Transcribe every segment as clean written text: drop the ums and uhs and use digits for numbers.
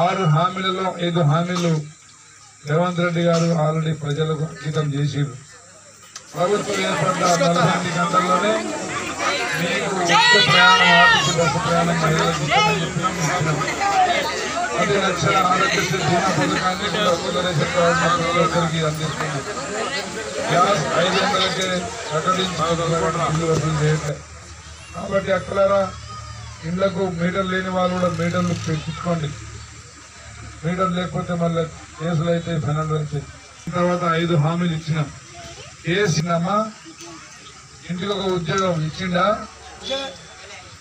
6 హామీలలో 5 హామీలు రేవంత్ రెడ్డి గారు ఆల్రెడీ ప్రజలకు అంకితం చేసిరు. ప్రభుత్వం ఏర్పడ్డ 48 గంటల్లోనే మీకు ఉచిత ప్రయాణం, ఆర్టీసీ బస్సు ప్రయాణం మహిళలకు ఇస్తామని చెప్పినాం. 10 లక్షల ఆరోగ్యశ్రీ బీమా పథకాన్ని ఒక్కరికి అందిస్తుంది. గ్యాస్ 500కే ప్రకటించి వసూలు చేయట్లేదు. కాబట్టి అక్కలారా ఇళ్లకు మీటర్ లేని వాళ్ళు కూడా మీటర్లు పెట్టించుకోండి. మీటర్ లేకపోతే మళ్ళీ కేసులు అయితే ఫైనల్ అవుతాయి. తర్వాత 5 హామీలు ఇచ్చినాం. కేసినమ్మా ఇంటికి ఒక ఉద్యోగం ఇచ్చిండా,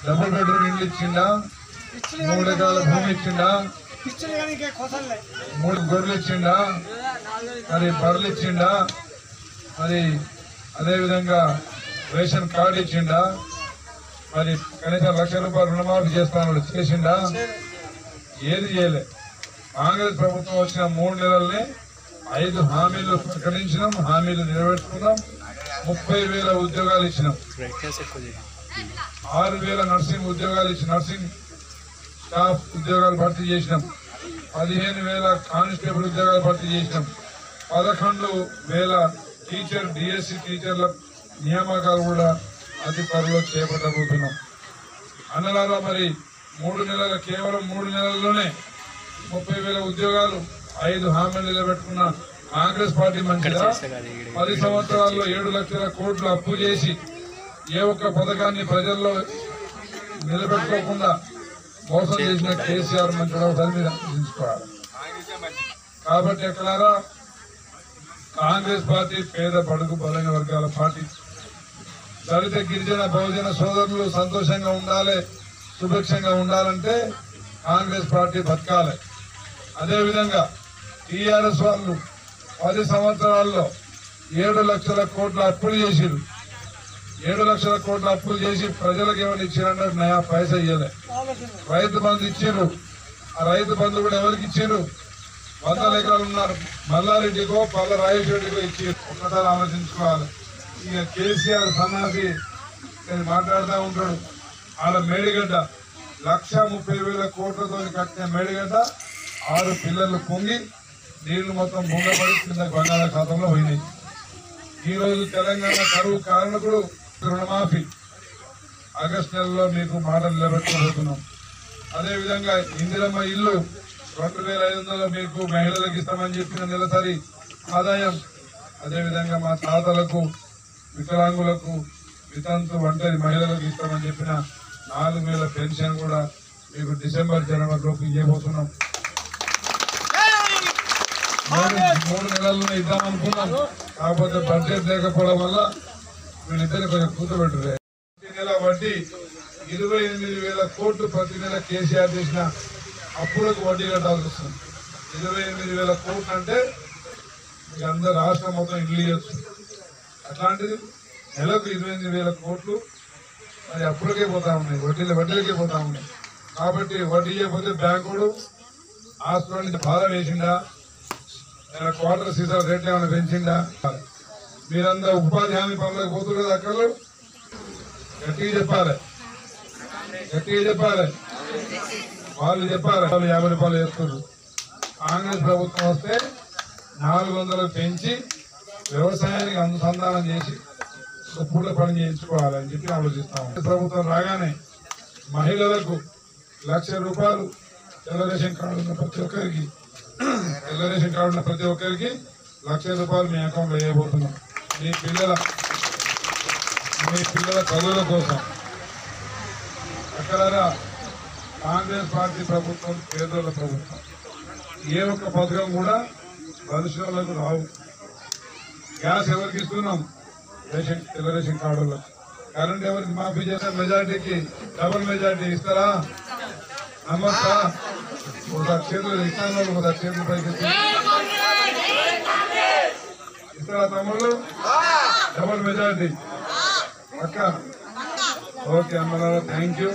డబుల్ బెడ్రూమ్ ఇల్లు ఇచ్చిండా, 3 ఎకరాల భూమి ఇచ్చిండా, 3 గొర్రెలు ఇచ్చిండా, మరి బర్రెలు ఇచ్చిండా, మరి అదేవిధంగా రేషన్ కార్డు ఇచ్చిండా, మరి కనీసం ₹1,00,000 రుణమాఫీ చేస్తాను చేసిండా? ఏది చేయలే. కాంగ్రెస్ ప్రభుత్వం వచ్చిన 3 నెలల్ని 5 హామీలు ప్రకటించినాం, హామీలు నెరవేర్చుకున్నాం. 30,000 ఉద్యోగాలు ఇచ్చినాం. 6,000 నర్సింగ్ ఉద్యోగాలు ఇచ్చి నర్సింగ్ స్టాఫ్ ఉద్యోగాలు భర్తీ చేసినాం. 15,000 కానిస్టేబుల్ ఉద్యోగాలు భర్తీ చేసినాం. 11,000 టీచర్ డిఎస్సి టీచర్ల నియామకాలు కూడా అతి త్వరలో చేపట్టబోతున్నాం. అన్నలారా మరి 3 నెలల కేవలం 3 నెలల్లోనే 30,000 ఉద్యోగాలు, 5 హామీలు నిలబెట్టుకున్న కాంగ్రెస్ పార్టీ మంచిదా? 10 సంవత్సరాల్లో 7 లక్షల కోట్లు అప్పు చేసి ఏ ఒక్క పథకాన్ని ప్రజల్లో నిలబెట్టుకోకుండా మోసం చేసిన కేసీఆర్ మంచిగా ఒకసారి మీరు ఆలోచించుకోవాలి. కాబట్టి ఎక్కడారా కాంగ్రెస్ పార్టీ పేద బడుగు బలైన వర్గాల పార్టీ. దళిత గిరిజన బహుజన సోదరులు సంతోషంగా ఉండాలి, సుభిక్షంగా ఉండాలంటే కాంగ్రెస్ పార్టీ బతకాలి. అదేవిధంగా టీఆర్ఎస్ వాళ్ళు 10 సంవత్సరాల్లో 7 లక్షల కోట్ల అప్పులు చేసిరు. 7 లక్షల కోట్ల అప్పులు చేసి ప్రజలకు ఏమైనా ఇచ్చారంటే నయా పైసా ఇయ్యలే. రైతు బంధు ఇచ్చారు. ఆ రైతు బంధు కూడా ఎవరికి ఇచ్చారు? 100 ఎకరాలు ఉన్నారు, మల్లారెడ్డికో పల్ల రాజేశ్వరెడ్డికో ఇచ్చారు. ఒక్కసారి ఆలోచించుకోవాలి. ఇక కేసీఆర్ సన్నాసి మాట్లాడుతూ ఉంటాడు. ఆడ మేడిగడ్డ 1,30,000 కోట్లతో కట్టిన మేడిగడ్డ 6 పిల్లలు పొంగి నీళ్లు మొత్తం భూగపడి కింద బంగాళాఖాతంలో పోయినాయి. ఈ రోజు తెలంగాణ కరువు కారణకుడు రుణమాఫీ ఆగస్టు నెలలో మీకు మాట నిలబెట్టుకోబోతున్నాం. అదేవిధంగా ఇందిరమ్మ ఇల్లు 2,500 మీకు మహిళలకు ఇస్తామని చెప్పిన నెలసరి ఆదాయం. అదేవిధంగా మా తాతలకు, వికలాంగులకు, వితంతు ఒంటరి మహిళలకు ఇస్తామని చెప్పిన 4,000 పెన్షన్ కూడా మీకు డిసెంబర్ జనవరిలోకి ఇవ్వబోతున్నాం. 3 నెలల్లో ఇద్దామనుకున్నాం. కాకపోతే బడ్జెట్ లేకపోవడం వల్ల వీళ్ళిద్దరిని కొంచెం కూర్చోబెట్టరు. ప్రతి నెల వడ్డీ 28,000 కోట్లు ప్రతి నెల కేసీఆర్ చేసిన అప్పులకు వడ్డీ కట్టాల్సి వస్తుంది. 28,000 కోట్లు అంటే మీకు అందరు రాష్ట్రం మొత్తం ఇల్లు ఇవ్వచ్చు. అట్లాంటిది నెలకు 28,000 కోట్లు మరి అప్పులకే పోతా ఉన్నాయి, వడ్డీలకే పోతా ఉన్నాయి. కాబట్టి వడ్డీ చేయకపోతే బ్యాంకుడు హాస్పిటల్ నుంచి భారం వేసిండా, క్వార్టర్ సీసాల రేట్లు ఏమైనా పెంచిండా? మీరందరూ ఉపాధి హామీ పనులకు పోతున్నారు కదా, అక్కలు గట్టిగా చెప్పాలి, గట్టిగా చెప్పాలి. వాళ్ళు చెప్పాలి 50 రూపాయలు వేస్తున్నారు. కాంగ్రెస్ ప్రభుత్వం వస్తే 400 పెంచి వ్యవసాయానికి అనుసంధానం చేసి పూట పని చేయించుకోవాలని చెప్పి ఆలోచిస్తాం. ప్రభుత్వం రాగానే మహిళలకు ₹1,00,000 తెల్ల రేషన్ కార్డు ఉన్న ప్రతి ఒక్కరికి ₹1,00,000 మీ అకౌంట్లో వేయబోతున్నాం. మీ పిల్లల చదువుల కోసం. అక్కడ కాంగ్రెస్ పార్టీ ప్రభుత్వం పేదల ప్రభుత్వం. ఏ ఒక్క పథకం కూడా భవిష్యత్తులకు రావు. గ్యాస్ ఎవరికి ఇస్తున్నాం? తెల్ల రేషన్ కార్డులకు. కరెంట్ ఎవరికి మాఫీ చేస్తే మెజార్టీకి డబుల్ మెజార్టీ ఇస్తారా? నమ్మచ్చా? ఒకసారి చేతులు ఇస్తాను, ఒకసారి చేతులు పైకి ఇస్తారా తమ్ముళ్ళు? డబుల్ మెజార్టీ పక్క. ఓకే అమ్మ, థ్యాంక్ యూ.